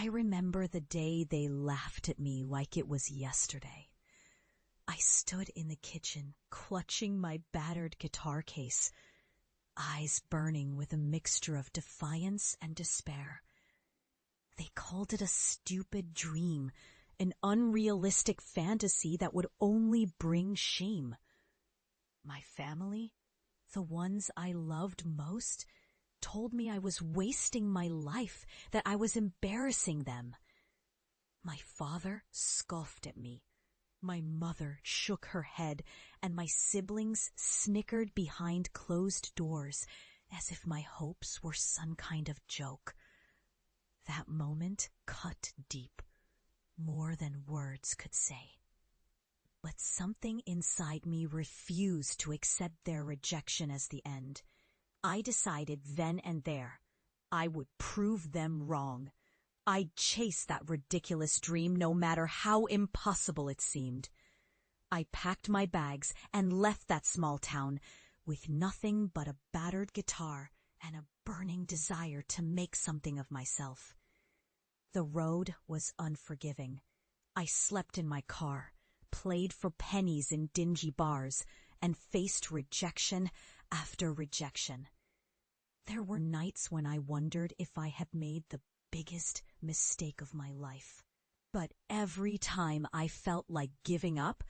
I remember the day they laughed at me like it was yesterday. I stood in the kitchen, clutching my battered guitar case, eyes burning with a mixture of defiance and despair. They called it a stupid dream, an unrealistic fantasy that would only bring shame. My family, the ones I loved most, told me I was wasting my life, that I was embarrassing them. My father scoffed at me. My mother shook her head, and my siblings snickered behind closed doors, as if my hopes were some kind of joke. That moment cut deep, more than words could say. But something inside me refused to accept their rejection as the end. I decided then and there, I would prove them wrong. I'd chase that ridiculous dream no matter how impossible it seemed. I packed my bags and left that small town with nothing but a battered guitar and a burning desire to make something of myself. The road was unforgiving. I slept in my car, played for pennies in dingy bars, and faced rejection after rejection. There were nights when I wondered if I had made the biggest mistake of my life. But every time I felt like giving up,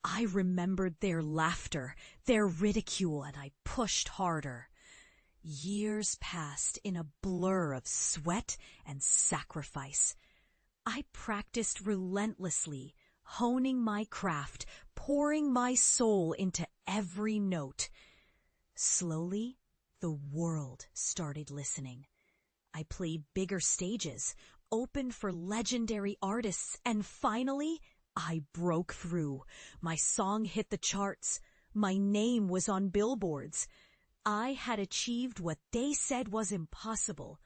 I remembered their laughter, their ridicule, and I pushed harder. Years passed in a blur of sweat and sacrifice. I practiced relentlessly, honing my craft, pouring my soul into every note. Slowly, the world started listening. I played bigger stages, opened for legendary artists, and finally, I broke through. My song hit the charts. My name was on billboards. I had achieved what they said was impossible,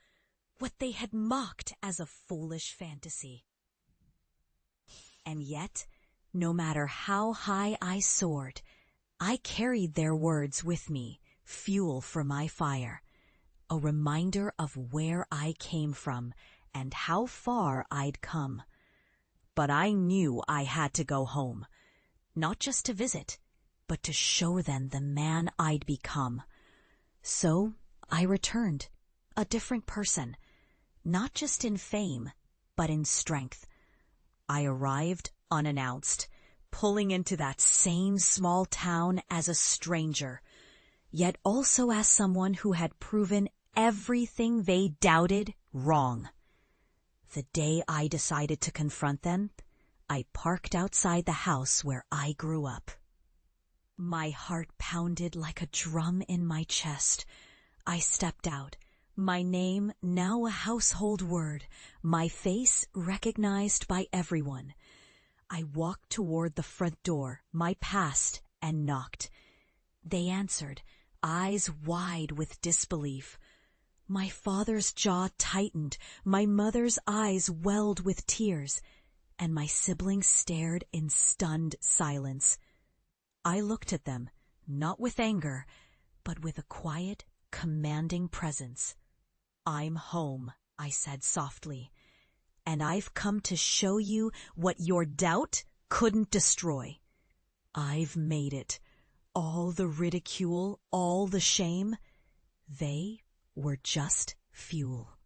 what they had mocked as a foolish fantasy. And yet, no matter how high I soared, I carried their words with me, fuel for my fire, a reminder of where I came from and how far I'd come. But I knew I had to go home, not just to visit, but to show them the man I'd become. So I returned, a different person, not just in fame, but in strength. I arrived unannounced, pulling into that same small town as a stranger, yet also as someone who had proven everything they doubted wrong. The day I decided to confront them, I parked outside the house where I grew up. My heart pounded like a drum in my chest. I stepped out, my name now a household word, my face recognized by everyone. I walked toward the front door, my past, and knocked. They answered, eyes wide with disbelief. My father's jaw tightened, my mother's eyes welled with tears, and my siblings stared in stunned silence. I looked at them, not with anger, but with a quiet, commanding presence. I'm home, I said softly, and I've come to show you what your doubt couldn't destroy. I've made it. All the ridicule, all the shame, they were just fuel.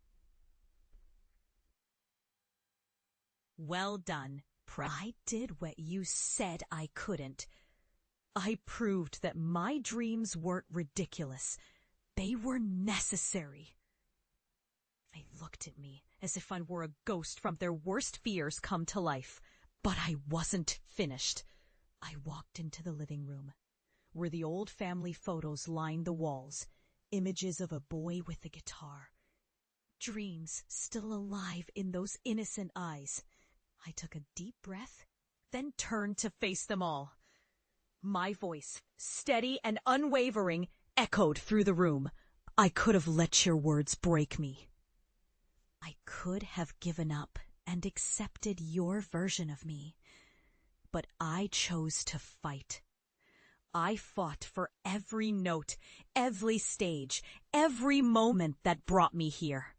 Well done, I did what you said I couldn't. I proved that my dreams weren't ridiculous. They were necessary. They looked at me as if I were a ghost from their worst fears come to life. But I wasn't finished. I walked into the living room, where the old family photos lined the walls, images of a boy with a guitar. Dreams still alive in those innocent eyes. I took a deep breath, then turned to face them all. My voice, steady and unwavering, echoed through the room. I could have let your words break me. I could have given up and accepted your version of me. But I chose to fight. I fought for every note, every stage, every moment that brought me here.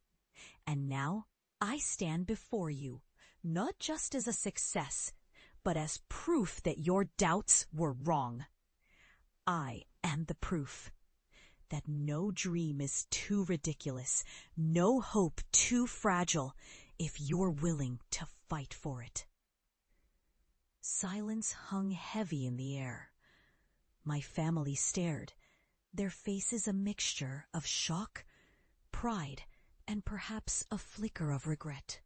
And now I stand before you, not just as a success, but as proof that your doubts were wrong. I am the proof that no dream is too ridiculous, no hope too fragile, if you're willing to fight for it. Silence hung heavy in the air. My family stared, their faces a mixture of shock, pride, and perhaps a flicker of regret.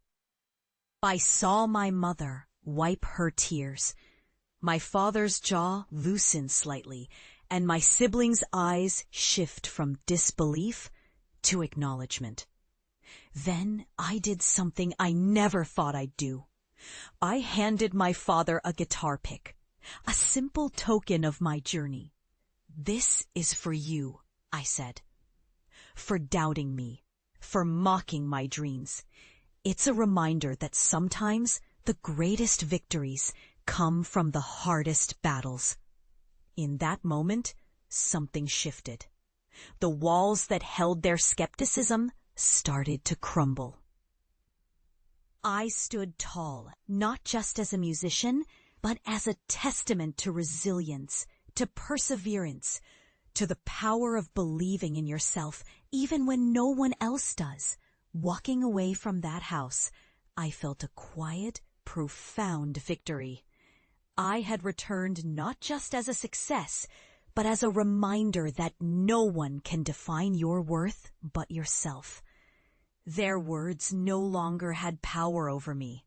I saw my mother wipe her tears, my father's jaw loosen slightly, and my siblings' eyes shift from disbelief to acknowledgement. Then I did something I never thought I'd do. I handed my father a guitar pick, a simple token of my journey. "This is for you," I said, "for doubting me, for mocking my dreams. It's a reminder that sometimes the greatest victories come from the hardest battles." In that moment, something shifted. The walls that held their skepticism started to crumble. I stood tall, not just as a musician, but as a testament to resilience, to perseverance, to the power of believing in yourself, even when no one else does. Walking away from that house, I felt a quiet, profound victory. I had returned not just as a success, but as a reminder that no one can define your worth but yourself. Their words no longer had power over me.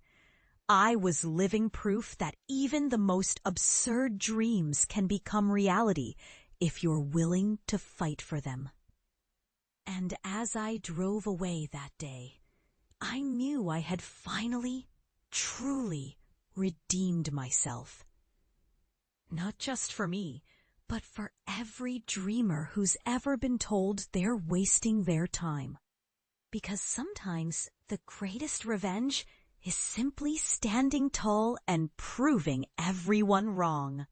I was living proof that even the most absurd dreams can become reality if you're willing to fight for them. And as I drove away that day, I knew I had finally, truly redeemed myself. Not just for me, but for every dreamer who's ever been told they're wasting their time. Because sometimes the greatest revenge is simply standing tall and proving everyone wrong.